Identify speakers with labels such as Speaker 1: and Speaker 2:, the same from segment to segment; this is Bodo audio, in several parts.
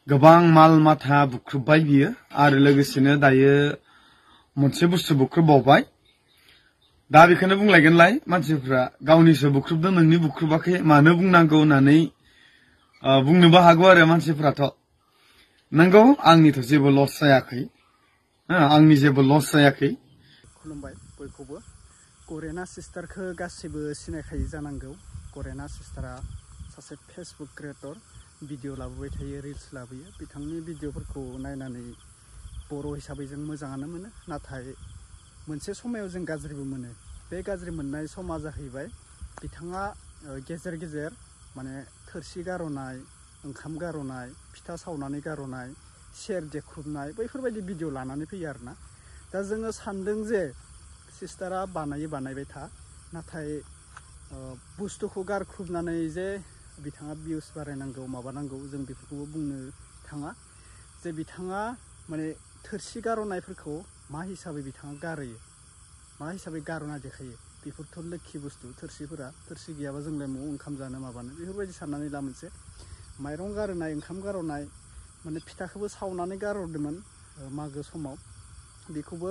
Speaker 1: गोबां माल माथा बुख्रुबबाय बियो आरो लोगोसेनो दायो मोनसे बुस्थु बुख्रुबबावबाय। दा बेखौनो बुंलायगोनलाय मानसिफ्रा गावनिसो बुख्रुबदों नोंनि बुख्रुबाखै मानो बुंनांगौ होननानै बुंनोबो हागौ आरो मानसिफ्राथ'। नंगौ आंनिथ' जेबो लस जायाखै, आंनि जेबो लस जायाखै।
Speaker 2: खुलुमबाय बयखौबो। करेना सिस्टारखौ गासिबो सिनायखायो जानांगौ। करेना सिस्टारा सासे फेसबुक क्रिएटर, भिडिअ लाबोबाय थायो, रिल्स लाबोयो। बिथांनि भिडिअफोरखौ नायनानै बर' हिसाबै जों मोजाङानो मोनो, नाथाय मोनसे समायाव जों गाज्रिबो मोनो। बे गाज्रि मोननाय समा जाहैबाय बिथाङा गेजेर गेजेर माने थोरसि गार'नाय, ओंखाम गार'नाय, फिथा सावनानै गार'नाय, सेर देख्रुबनाय बैफोरबायदि भिडिअ लानानै फैयो आरोना। दा जोङो सान्दों जे सिस्टारा बानायबाय था, नाथाय बुस्थुखौ गारख्रुबनानै जे बिथाङा भिउस बारायनांगौ माबानांगौ जों बेफोरखौबो बुंनो थाङा। जे बिथाङा माने थोरसि गार'नायफोरखौ मा हिसाबै बिथाङा गारहैयो, मा हिसाबै गार'ना देखायो, बेफोरथ' लोक्षि बुस्थु। थोरसि गैयाबा जोंलाय न'आव ओंखाम जानो माबानो बेफोरबायदि साननानै ला। मोनसे माइरं गार'नाय, ओंखाम गार'नाय, माने फिथाखौबो सावनानै गारहरदोंमोन मागो समाव। बेखौबो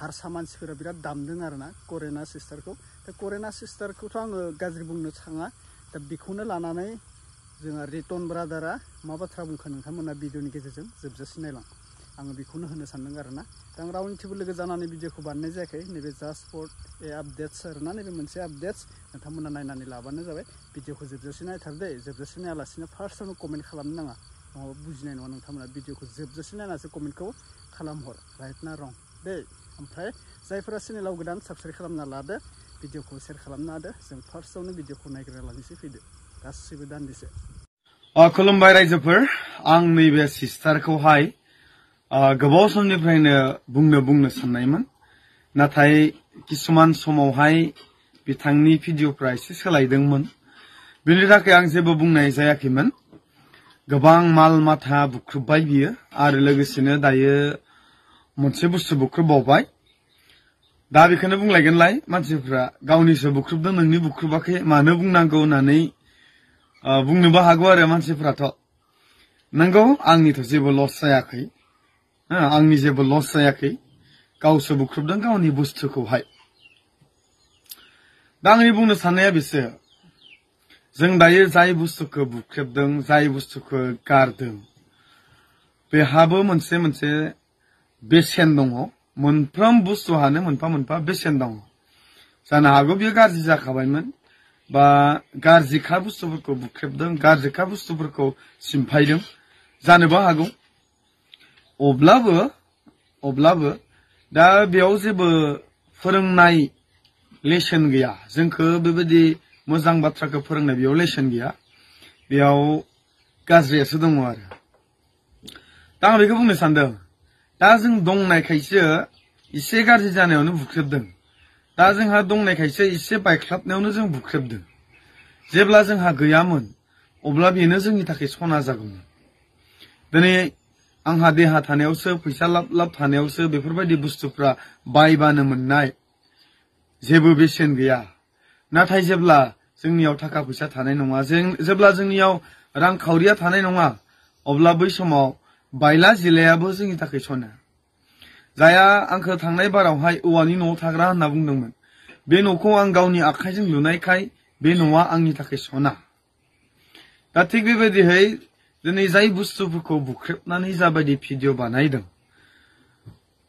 Speaker 2: हारसा मानसिफोरा बिराद दामदों आरोना करेना सिस्टारखौ। दा करेना सिस्टारखौथ' आङो गाज्रि बुंनो थाङा। दा बेखौनो लानानै जोंहा रिटन ब्रादारा मा बाथ्रा बुंखो नोंथांमोना भिडिअनि गेजेरजों जोबजासिम नायलां। आङो बेखौनो होनो सानदों आरोना। दा आं रावनिथिंबो लोगो जानानै भिडिअखौ बानायनाय जायाखै। नैबे जास्ट फर आपडेट्स आरोना, नैबे मोनसे आपडेट्स। नोंथांमोना नायनानै लाबानो जाबाय। भिडिअखौ जोबजासिम नायथार दे। जोबजासिम नायालासिनो फार्स्टआवनो कमेन्ट खालामनो नाङा, नङाबा बुजिनाय नङा नोंथांमोना। भिडिअखौ जोबजासिम नायनासो कमेन्टखौ खालामहर, राइट ना रं दे। ओमफ्राय जायफोरा चेनेलाव गोदान साबस्क्राइब खालामना लादो, भिडिअखौ शेयार खालामना होदो। जों फार्स्टआवनो भिडिअखौ नायग्रोना लानोसै, फैदो गासिबो दान्दिसे।
Speaker 1: खुलुमबाय रायजोफोर। आं नैबे सिस्टारखौहाय गोबाव समनिफ्रायनो बुंनो साननायमोन, नाथाय किसुमान समावहाय बिथांनि भिडिअफ्रा एसे सोलायदोंमोन। बेनि थाखाय आं जेबो बुंनाय जायाखैमोन। गोबां माल माथा बुख्रुबबाय बियो आरो लोगोसेनो दायो मोनसे बुस्थु बुख्रुबबावबाय। दा बेखौनो बुंलायगोनलाय मानसिफ्रा गावनिसो बुख्रुबदों नोंनि बुख्रुबाखै मानो बुंनांगौ होननानै बुंनोबो हागौ आरो मानसिफ्राथ'। नंगौ आंनिथ' जेबो लस जायाखै, आंनि जेबो लस जायाखै। गावसो बुख्रुबदों गावनि बुस्थुखौहाय। दा आंनि बुंनो साननाया बेसो, जों दायो जाय बुस्थुखौ बुख्रेबदों, जाय बुस्थुखौ गारदों, बेहाबो मोनसे बेसेन दङ। मोनफ्रोम बुस्थुहानो मोनफा मोनफा बेसेन दङ। जानो हागौ बियो गाज्रि जाखाबायमोन, बा गाज्रिखा बुस्थुफोरखौ बुख्रेबदों, गाज्रिखा बुस्थुफोरखौ सिमफायदों, जानोबो हागौ। अब्लाबो दा बेयाव जेबो फोरोंनाय लेसन गैया। जोंखौ बेबायदि मोजां बाथ्राखौ फोरोंनाय बेयाव लेसन गैया, बेयाव गाज्रियासो दङ आरो। दा आं बेखौ बुंनो सानदों, दा जों दंनायखायसो एसे गाज्रि जानायावनो बुख्रेबदों। दा जोंहा दंनायखायसो एसे बायख्लाबनायावनो जों बुख्रेबदों। जेब्ला जोंहा गैयामोन अब्ला बेनो जोंनि थाखाय सना जागौमोन। दिनै आंहा देहा थानायावसो, फैसा लाब थानायावसो बेफोरबायदि बुस्थुफ्रा बायबानो मोननाय, जेबो बेसेन गैया। नाथाय जेब्ला जोंनियाव थाखा फैसा थानाय नङा, जेब्ला जोंनियाव रांखावरिया थानाय नङा, अब्ला बै समाव बायला जिलायाबो जोंनि थाखाय सना। जाया आंखौ थांनाय बारावहाय औवानि न'आव थाग्रा होनना बुंदोंमोन, बे न'खौ आं गावनि आखाइजों लुनायखाय बे न'आ आंनि थाखाय सना। दा थिग बेबायदिहै दिनै जाय बुस्थुफोरखौ बुख्रेबनानै जाबायदि भिडिअ बानायदों,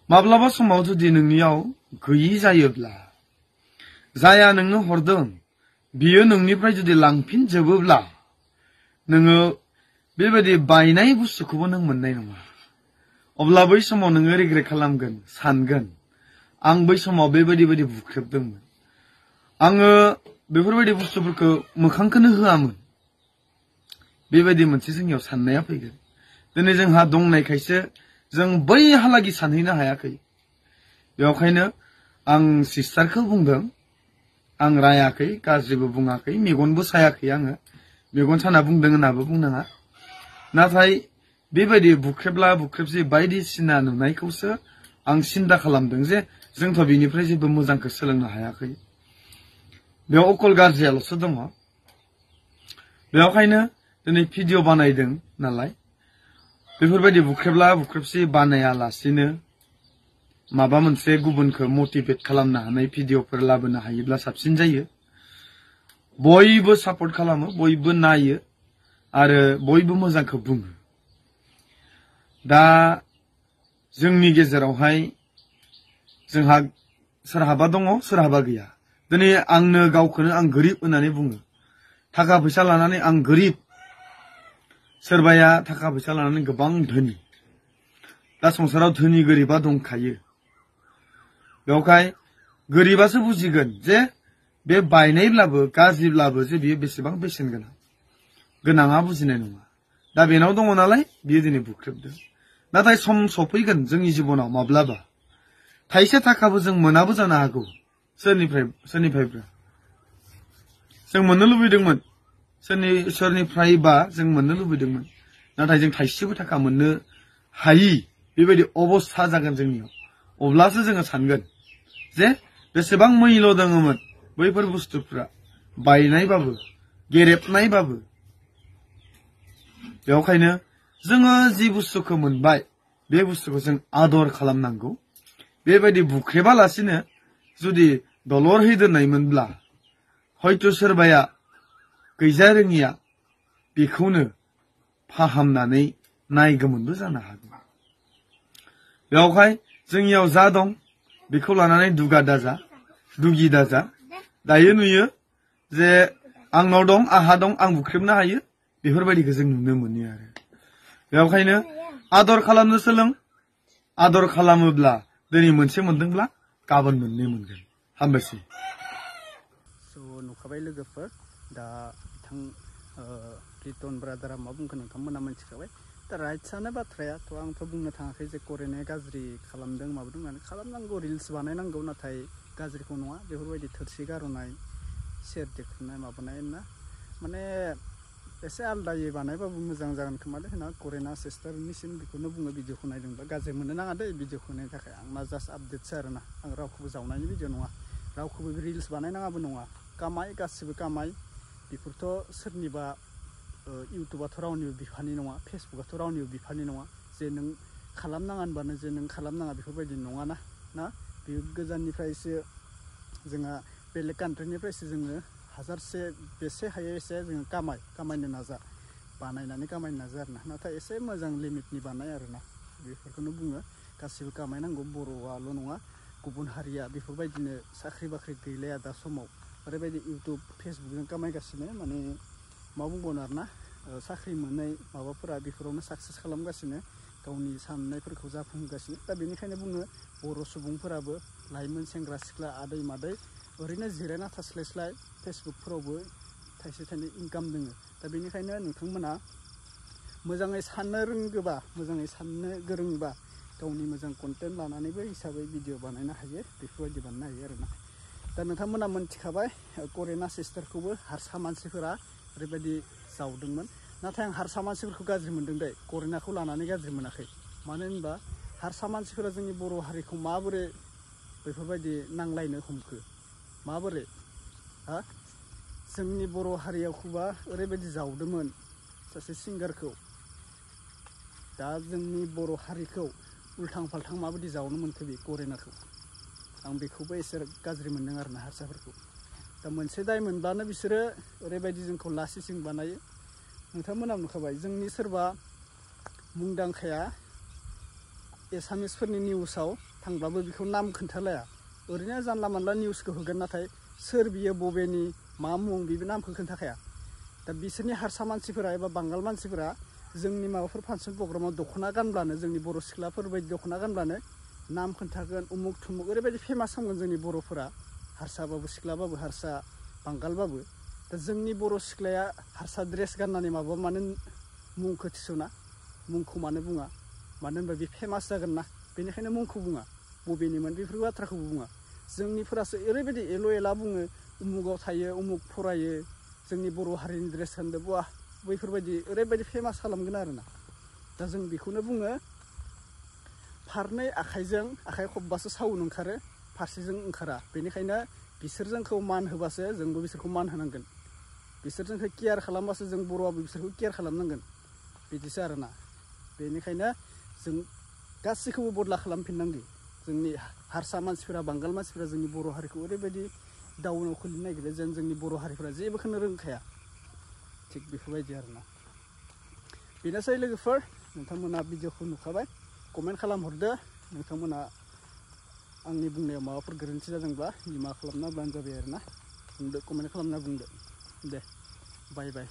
Speaker 1: माब्लाबा समाव जुदि नोंनियाव गैयि जायोब्ला, जाया नोंनो हरदों बियो नोंनिफ्राय जुदि लांफिनजोबोब्ला, नोङो बेबायदि बायनाय बुस्थुखौबो नों मोननाय नङा। अब्ला बै समाव नोङो रिग्रेट खालामगोन, सानगोन आं बै समाव बेबायदि बुख्रेबदोंमोन, आङो बेफोरबायदि बुस्थुफोरखौ मोखांखौनो होआमोन। बेबायदि मोनसे जोंनियाव साननाया फैगोन। दिनै जोंहा दंनायखायसो जों बैहालागि सानहैनो हायाखै। बेखायनो आं सिस्टारखौ बुंदों, आं रायाखै, गाज्रिबो बुङाखै, मेगनबो सायाखै आङो। मेगन साना बुंदों होननाबो बुंनाङा। नाथाय बेबायदि बुख्रेबसि बायदिसिना नुनायखौसो आं सिन्था खालामदों जे जोंथ' बिनिफ्राय जेबो मोजांखौ सोलोंनो हायाखै, बेयाव अकल गाज्रियाल'सो दङ। बेखायनो दिनै भिडिअ बानायदों नालाय बेफोरबायदि बुख्रेबला बुख्रेबसि बानायालासिनो माबा मोनसे गुबुनखौ मटिभेट खालामनो हानाय भिडिअफोर लाबोनो हायोब्ला साबसिन जायो बयबो सापर्ट खालामो बयबो नायो आरो बयबो मोजांखौ बुङो दा जोंनि गेजेरावहाय जोंहा सोरहाबा दङ सोरहाबा गैया दिनै आंनो गावखौनो आं गोरिब होननानै बुङो थाखा फैसा लानानै आं गोरिब सोरबाया थाखा फैसा लानानै गोबां धोनि दा संसाराव धोनि गोरिबा दंखायो बेवहाय गोरिबासो बुजिगोन जे बे बायनायब्लाबो गाज्रिब्लाबो जे बियो बेसेबां बेसेन गोनाङा बुजिनाय नङा दा बेनाव दङ नालाय बियो दिनै बुख्रेबदों नाथाय सम सफैगोन जोंनि जिबनाव माब्लाबा थाइसे थाखाबो जों मोनाबो जानो हागौ सोरनिफ्रायबा जों मोननो लुबैदोंमोन सोरनिफ्रायबा जों मोननो लुबैदोंमोन नाथाय जों थाइसेबो थाखा मोननो हायि बेबायदि अबस्था जागोन जोंनियाव अब्लासो जोङो सानगोन जे बेसेबां मैल' दङमोन बैफोर बुस्थुफ्रा बायनायबाबो गेरेबनायबाबो बेवखायनो जोङो जि बुस्थुखौ मोनबाय बे बुस्थुखौ जों आदर खालामनांगौ बेबायदि बुख्रेबालासिनो जुदि दलरहै दोननायमोनब्ला हयथ' सोरबाया गैजा रोङिया बेखौनो फाहामनानै नायगौमोनबो जानो हागौ बेवहाय जोंनियाव जा दं बेखौ लानानै दुगि दाजा दायो नुयो जे आंनाव दं आंहा दं आं बुख्रेबनो हायो बेफोरबायदिखौ जों नुनो मोनो आरो बेवखायनो आदर खालामनो सोलों आदर खालामोब्ला दिनै मोनसे मोनदोंब्ला गाबोन मोननै मोनगोन हामबायसै
Speaker 2: स' नुखाबाय लोगोफोर दा बिथां रिटन ब्रादारा मा बुंखो नोंथांमोना मिथिखाबाय दा राइट्सआनो बाथ्राया थ' आंथ' बुंनो थाङाखै जे करियाना गाज्रि खालामदों माबादों होननानै खालामनांगौ रिल्स बानायनांगौ नाथाय गाज्रिखौ नङा बेफोरबायदि थोरसि गार'नाय सेर देख्रुबनाय माबानाय ना माने एसे आलदायै बानायबाबो मोजां जागोन खोमालै होनना करियाना सिस्टारनिसिम बेखौनो बुङो भिडिअखौ नायदोंबा गाज्रि मोननो नाङा दै भिडिअखौ नायनो थाखाय आंना जास्ट आपडेटसो आरोना आं रावखौबो जावनायनि भिडिअ नङा रावखौबो रिल्स बानायनाङाबो नङा कामाय गासिबो कामाय बेफोरथ' सोरनिबा इउटुबाथ' रावनिबो बिफानि नङा फेसबुकआथ' रावनिबो बिफानि नङा जे नों खालामनाङा होनबानो जे नों खालामनाङा बेफोरबायदि नङाना ना बे गोजाननिफ्रायसो जोंहा बेलेग कान्ट्रिनिफ्रायसो जोङो हाजारसे बेसे हायो एसे जोङो कामायनो नाजा बानायनानै कामायनो नाजा आरोना नाथाय एसे मोजां लिमिटनि बानाय आरोना बेफोरखौनो बुङो गासिबो कामायनांगौ बर'आल' नङा गुबुन हारिया बेफोरबायदिनो साख्रि बाख्रि गैलाया दा समाव ओरैबायदि इउटुब फेसबुकजों कामायगासिनो माने मा बुंबावनो आरोना साख्रि मोननाय माबाफोरा बेफोरावनो साक्सेस खालामगासिनो गावनि साननायफोरखौ जाफुंगासिनो दा बेनिखायनो बुङो बर' सुबुंफोराबो लाइमोन सेंग्रा सिख्ला आदै मादै ओरैनो जिरायना थास्लायस्लाय फेसबुकफोरावबो थाइसे थाइनै इनकाम दोङो दा बेनिखायनो नोंथांमोना मोजाङै साननो रोंगोबा मोजाङै साननो गोरोंबा गावनि मोजां कन्टेन्ट लानानैबो हिसाबै भिडिअ बानायनो हायो बेफोरबायदि बानायनो हायो आरोना दा नोंथांमोना मोनथिखाबाय करियाना सिस्टारखौबो हारसा मानसिफोरा ओरैबायदि जावदोंमोन नाथाय आं हारसा मानसिफोरखौ गाज्रि मोनदों दे करियानाखौ लानानै गाज्रि मोनाखै मानो होनबा हारसा मानसिफोरा जोंनि बर' हारिखौ माबोरै बेफोरबायदि नांलायनो हमखो माबोरै जोंनि बर' हारियावखौबा ओरैबायदि जावदोंमोन सासे सिंगारखौ दा जोंनि बर' हारिखौ उल्थां फाल्थां माबायदि जावनो मोनखो बे करियानाखौ आं बेखौबो एसे गाज्रि मोनदों आरोना हारसाफोरखौ दा मोनसे दाय मोनब्लानो बिसोरो ओरैबायदि जोंखौ लासिसिं बानायो नोंथांमोना नुखाबाय जोंनि सोरबा मुंदांखाया एसामिसफोरनि निउसाव थांब्लाबो बेखौ नाम खोन्थालाया ओरैनो जानला मानला निउसखौ होगोन नाथाय सोर बियो बबेनि मा मुं बेबो नामखौ खोन्थाखाया दा बिसोरनि हारसा मानसिफोरा एबा बांगाल मानसिफोरा जोंनि माबाफोर फांसन प्रग्रामाव दख'ना गानब्लानो जोंनि बर' सिख्लाफोरबायदि दख'ना गानब्लानो नाम खोन्थागोन उमुक थुमुक ओरैबायदि फेमास खालामगोन जोंनि बर'फोरा हारसाबाबो सिख्लाबाबो हारसा बांगालबाबो दा जोंनि बर' सिख्लाया हारसा ड्रेस गाननानै माबा मानो मुंखौ थिसना मुंखौ मानो बुङा मानो होनबा बे फेमास जागोन ना बेनिखायनो मुंखौ बुङा बबेनिमोन बेफोर बाथ्राखौबो बुङा जोंनिफोरासो ओरैबायदि एल' एला बुङो उमुगाव थायो उमुग फरायो जोंनि बर' हारिनि ड्रेस गानदो बा बैफोरबायदि ओरैबायदि फेमास खालामगोन आरोना दा जों बेखौनो बुङो फारनै आखाइजों आखाइ खबबासो साउन्ड ओंखारो फारसेजों ओंखारा बेनिखायनो बिसोर जोंखौ मान होबासो जोंबो बिसोरखौ मान होनांगोन बिसोर जोंखौ केयार खालामबासो जों बर'आबो बिसोरखौ केयार खालामनांगोन बिदिसो आरोना बेनिखायनो जों गासैखौबो बदला खालामफिननांगौ जोंनि हारसा मानसिफोरा बांगाल मानसिफोरा जोंनि बर' हारिखौ ओरैबायदि डाउनाव खोलैनो नागिरो जेन जोंनि बर' हारिफोरा जेबोखौनो रोंखाया थिग बेफोरबायदि आरोना बेनोसै लोगोफोर नोंथांमोना भिडिअखौ नुखाबाय कमेन्ट खालामहरदो नोंथांमोना आंनि बुंनायाव माबाफोर गोरोन्थि जादोंब्ला निमाहा खालामना होब्लानो जाबाय आरोना बुंदो कमेन्ट खालामना बुंदो दे बाय बाय